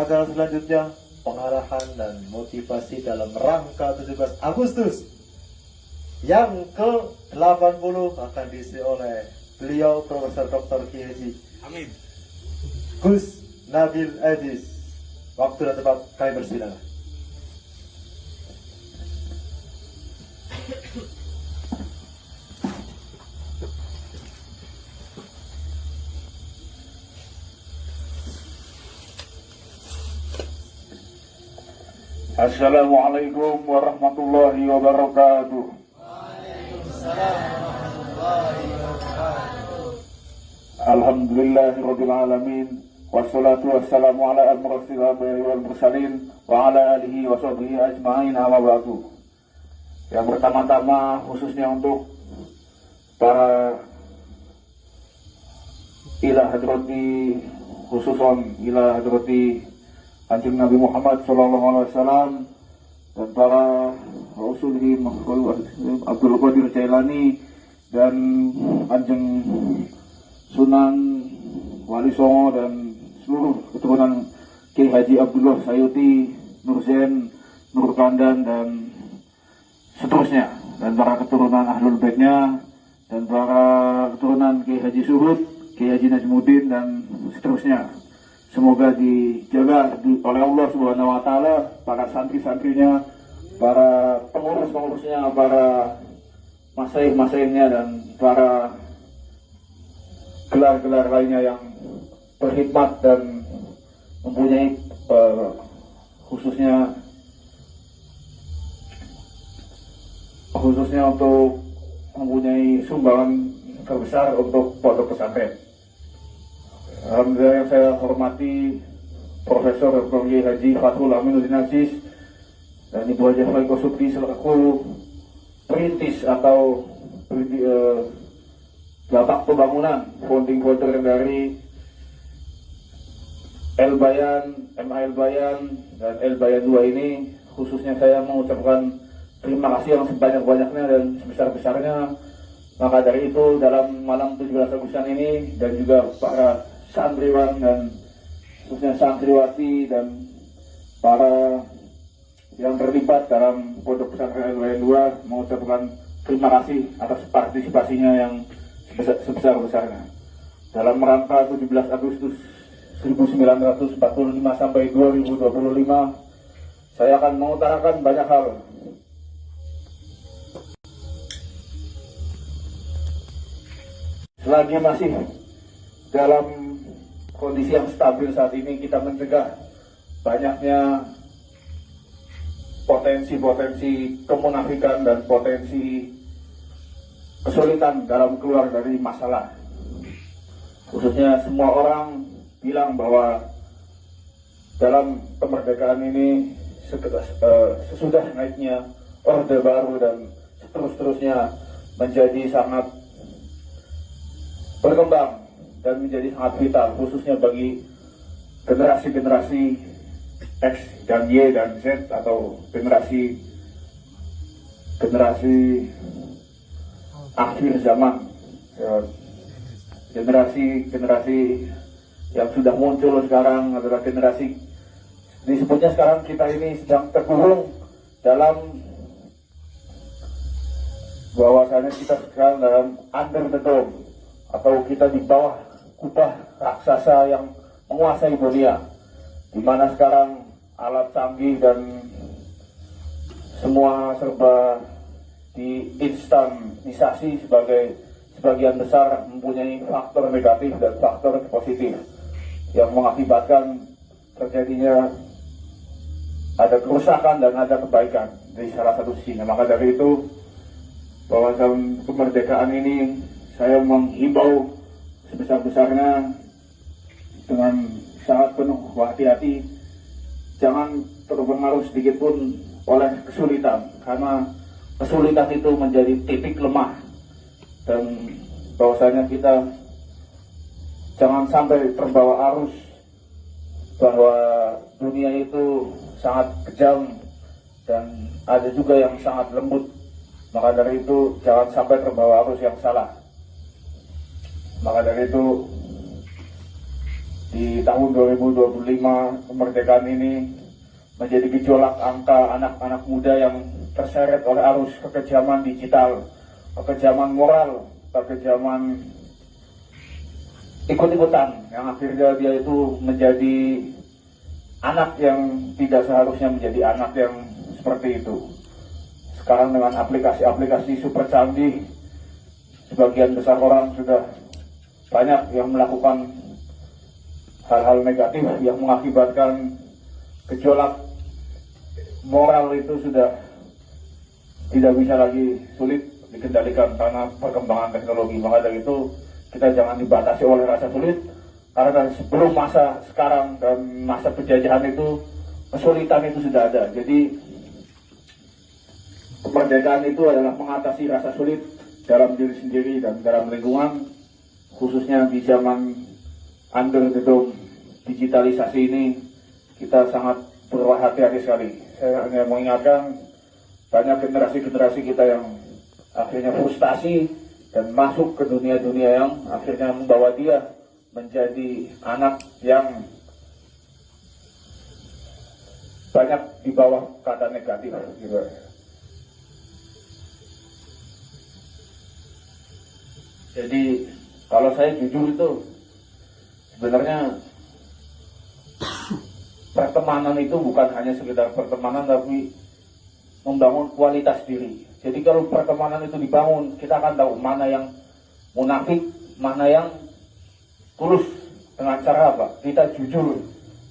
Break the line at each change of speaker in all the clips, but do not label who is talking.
acara selanjutnya pengarahan dan motivasi dalam rangka 17 Agustus yang ke-80 akan diisi oleh beliau Profesor Dr. Kiai Haji
Amin.
Gus Nabil Edis. Waktu dan tempat kami persilakan.
Assalamualaikum warahmatullahi wabarakatuh. Alhamdulillahirabbil alamin wassalatu wassalamu ala asyrofil anbiya'i wal mursalin wa ala alihi wa sahbihi ajma'in amma ba'du. Yang pertama-tama khususnya untuk para ila hadrati khususon ila hadrati Kanjeng Nabi Muhammad sallallahu alaihi wasallam dan para Rasulullah Abdul Qadir Jailani dan Kanjeng Sunan Wali Songo dan seluruh keturunan Kiai Haji Abdullah Sayuti, Nurzen, Nurkandan dan seterusnya, dan para keturunan Ahlul Baitnya dan para keturunan Kiai Haji Suhud, Kiai Haji Najmuddin dan seterusnya. Semoga dijaga oleh Allah Subhanahu wa Ta'ala, para santri-santrinya, para pengurus-pengurusnya, para masaih-masaihnya dan para gelar-gelar lainnya yang berkhidmat dan mempunyai khususnya untuk mempunyai sumbangan terbesar untuk pondok pesantren. Alhamdulillah yang saya hormati Profesor Dr. Kiai Haji Fathul Aminuddin Aziz dan Ibu Haji Faiko Supri selaku perintis atau bapak pembangunan founding father dari El Bayan, MA El Bayan dan El Bayan 2 ini. Khususnya saya mengucapkan terima kasih yang sebanyak-banyaknya dan sebesar-besarnya. Maka dari itu dalam malam 17 Agustusan ini dan juga para santriwan dan khususnya santriwati dan para yang terlibat dalam pondok pesantren LW2 mengucapkan terima kasih atas partisipasinya yang sebesar-besarnya. Dalam rangka 17 Agustus 1945 sampai 2025, saya akan mengutarakan banyak hal. Selagi masih dalam kondisi yang stabil saat ini, kita mencegah banyaknya potensi-potensi kemunafikan dan potensi kesulitan dalam keluar dari masalah. Khususnya semua orang bilang bahwa dalam kemerdekaan ini sesudah naiknya Orde Baru dan seterusnya menjadi sangat berkembang dan menjadi sangat vital, khususnya bagi generasi-generasi X dan Y dan Z atau generasi akhir zaman, generasi yang sudah muncul sekarang adalah generasi disebutnya sekarang kita ini sedang terkurung dalam bahwasanya kita sekarang dalam under the dome atau kita di bawah kubah raksasa yang menguasai dunia, di mana sekarang alat canggih dan semua serba diinstanisasi sebagian besar mempunyai faktor negatif dan faktor positif yang mengakibatkan terjadinya ada kerusakan dan ada kebaikan dari salah satu sisinya. Maka dari itu, bahwa dalam kemerdekaan ini saya menghimbau sebesar-besarnya dengan sangat penuh hati-hati, jangan terpengaruh sedikit pun oleh kesulitan, karena kesulitan itu menjadi titik lemah, dan bahwasanya kita jangan sampai terbawa arus bahwa dunia itu sangat kejam dan ada juga yang sangat lembut. Maka dari itu jangan sampai terbawa arus yang salah. Maka dari itu di tahun 2025 kemerdekaan ini menjadi gejolak angka anak-anak muda yang terseret oleh arus kekejaman digital, kekejaman moral, kekejaman ikut-ikutan, yang akhirnya dia itu menjadi anak yang tidak seharusnya menjadi anak yang seperti itu. Sekarang dengan aplikasi-aplikasi super canggih, sebagian besar orang sudah banyak yang melakukan hal-hal negatif yang mengakibatkan gejolak moral itu sudah tidak bisa lagi, sulit dikendalikan karena perkembangan teknologi. Maka dari itu kita jangan dibatasi oleh rasa sulit, karena sebelum masa sekarang dan masa penjajahan itu kesulitan itu sudah ada. Jadi kemerdekaan itu adalah mengatasi rasa sulit dalam diri sendiri dan dalam lingkungan, khususnya di zaman under the dome digitalisasi ini. Kita sangat berhati-hati sekali. Saya hanya mengingatkan banyak generasi-generasi kita yang akhirnya frustasi dan masuk ke dunia-dunia yang akhirnya membawa dia menjadi anak yang banyak di bawah kata negatif gitu. Jadi kalau saya jujur itu sebenarnya pertemanan itu bukan hanya sekedar pertemanan, tapi membangun kualitas diri. Jadi kalau pertemanan itu dibangun, kita akan tahu mana yang munafik, mana yang tulus. Dengan cara apa? Kita jujur.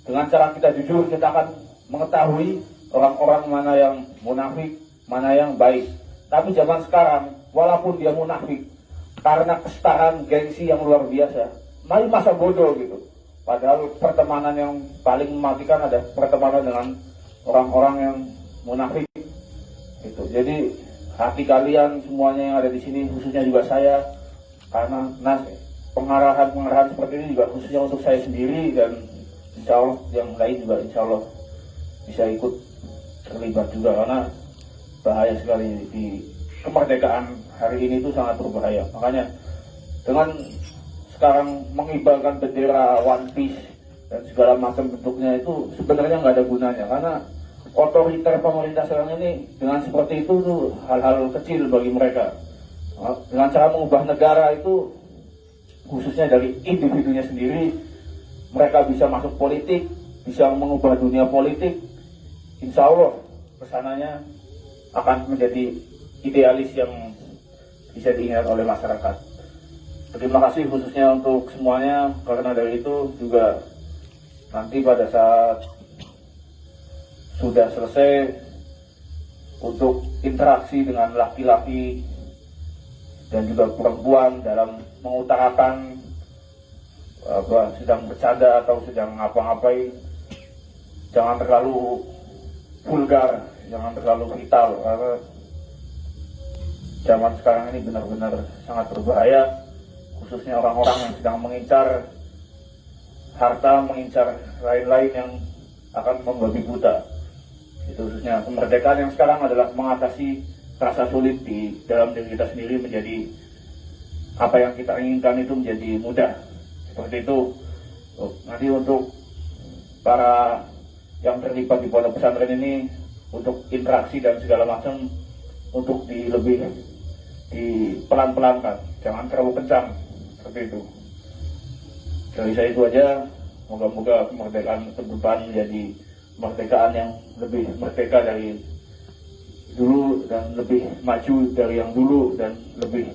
Dengan cara kita jujur, kita akan mengetahui orang-orang mana yang munafik, mana yang baik. Tapi zaman sekarang, walaupun dia munafik, karena kesetaraan gengsi yang luar biasa, mari masa bodoh gitu. Padahal pertemanan yang paling mematikan ada pertemanan dengan orang-orang yang munafik. Itu. Jadi hati kalian semuanya yang ada di sini, khususnya juga saya, karena pengarahan seperti ini juga khususnya untuk saya sendiri, dan insya Allah yang lain juga insya Allah bisa ikut terlibat juga, karena bahaya sekali di kemerdekaan hari ini itu sangat berbahaya. Makanya dengan sekarang mengibarkan bendera One Piece dan segala macam bentuknya itu sebenarnya nggak ada gunanya, karena otoriter pemerintah sekarang ini dengan seperti itu tuh hal-hal kecil bagi mereka. Dengan cara mengubah negara itu khususnya dari individunya sendiri, mereka bisa masuk politik, bisa mengubah dunia politik. Insya Allah kesananya akan menjadi idealis yang bisa diingat oleh masyarakat. Terima kasih khususnya untuk semuanya, karena dari itu juga nanti pada saat sudah selesai untuk interaksi dengan laki-laki dan juga perempuan dalam mengutarakan sedang bercanda atau sedang ngapa-ngapain, jangan terlalu vulgar, jangan terlalu vital, karena zaman sekarang ini benar-benar sangat berbahaya, khususnya orang-orang yang sedang mengincar harta, mengincar lain-lain yang akan membabi buta. Itu khususnya kemerdekaan yang sekarang adalah mengatasi rasa sulit di dalam diri kita sendiri, menjadi apa yang kita inginkan itu menjadi mudah. Seperti itu. Nanti untuk para yang terlibat di pondok pesantren ini, untuk interaksi dan segala macam, untuk lebih dipelan-pelankan, jangan terlalu kencang. Seperti itu. Dari saya itu aja. Moga-moga kemerdekaan ke depan menjadi kemerdekaan yang lebih merdeka dari dulu, dan lebih maju dari yang dulu, dan lebih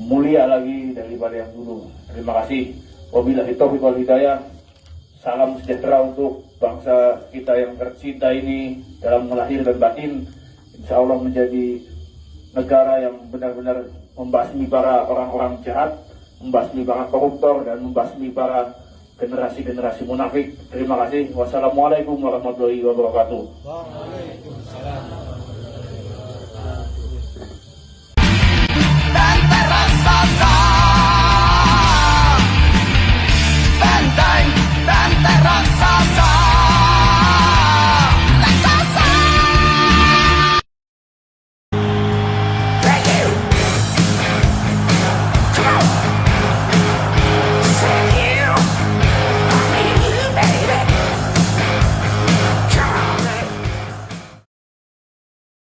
mulia lagi daripada yang dulu. Terima kasih. Wabillahi taufiq wal hidayah. Salam sejahtera untuk bangsa kita yang tercinta ini dalam lahir dan batin. Insya Allah menjadi negara yang benar-benar membasmi para orang-orang jahat, membasmi para koruptor, dan membasmi para generasi-generasi munafik. Terima kasih. Wassalamualaikum warahmatullahi wabarakatuh.
Tanta rasa